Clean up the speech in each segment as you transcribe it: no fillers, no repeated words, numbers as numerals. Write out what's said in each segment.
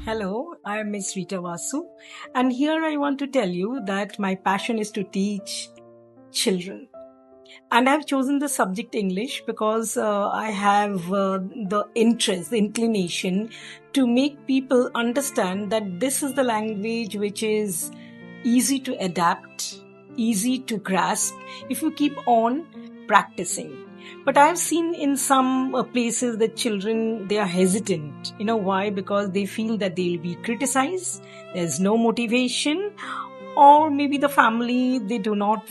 Hello, I am Miss Rita Vasu, and here I want to tell you that my passion is to teach children. And I've chosen the subject English because I have the interest, the inclination to make people understand that this is the language which is easy to adapt, easy to grasp if you keep on practicing. But I've seen in some places that children, they are hesitant. You know why? Because they feel that they'll be criticized. There's no motivation, or maybe the family, they do not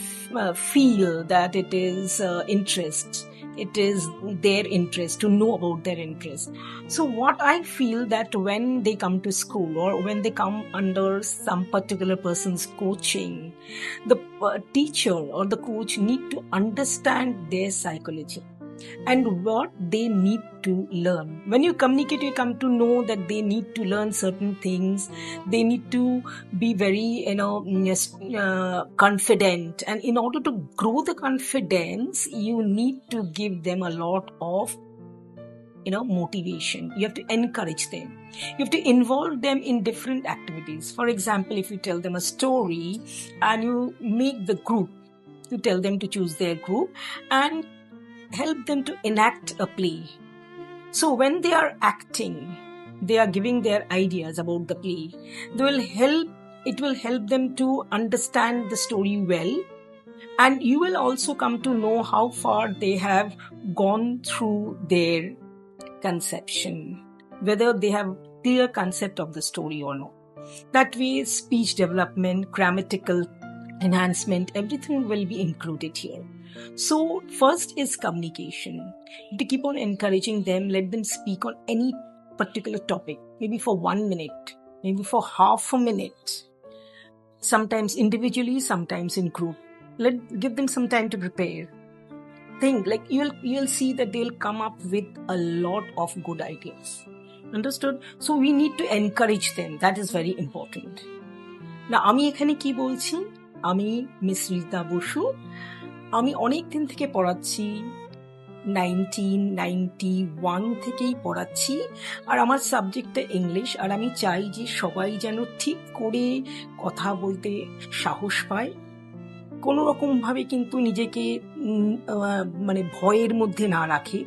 feel that it is it is their interest to know about their interest. So what I feel that when they come to school or when they come under some particular person's coaching, the teacher or the coach need to understand their psychology and what they need to learn. When you communicate, you come to know that they need to learn certain things. They need to be very, confident. And in order to grow the confidence, you need to give them a lot of motivation. You have to encourage them. You have to involve them in different activities. For example, if you tell them a story and you make the group, you tell them to choose their group and help them to enact a play. So when they are acting, they are giving their ideas about the play. It will help them to understand the story well, and you will also come to know how far they have gone through their conception, whether they have clear concept of the story or not. That way, speech development, grammatical enhancement, everything will be included here. So first is communication. To keep on encouraging them, let them speak on any particular topic, maybe for 1 minute, maybe for half a minute, sometimes individually, sometimes in group. Give them some time to prepare. Think, like you'll see that they'll come up with a lot of good ideas. Understood? So we need to encourage them. That is very important. Now, আমি এখানে কি বলছি? আমি miss Rita Basu. আমি অনেক দিন থেকে পড়াচ্ছি, 1991 থেকেই পড়াচ্ছি, আর আমার সাবজেক্টটা ইংলিশ। আর আমি চাই যে সবাই যেন ঠিক করে কথা বলতে সাহস পায়, কোনো রকম ভাবে কিন্তু নিজেকে ভয়ের মধ্যে না রাখে।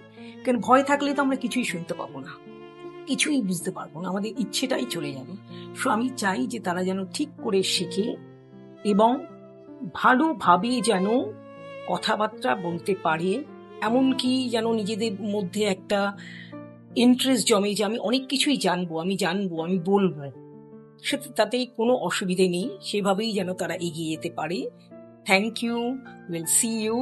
কারণ ভয় থাকলে তো আমরা কিছুই শুনতে পাবো না, কিছুই বুঝতে পারবো না, আমাদের ইচ্ছেটাই চলে যাবে। সো আমি চাই যে তারা যেন ঠিক করে শেখে এবং ভালোভাবে যেন কথাবার্তা বলতে পারে, এমনকি যেন নিজেদের মধ্যে একটা ইন্টারেস্ট জমে যে আমি অনেক কিছুই জানবো, আমি বলবো। তাতে কোনো অসুবিধে নেই, সেভাবেই যেন তারা এগিয়ে যেতে পারে। Thank you, will see you.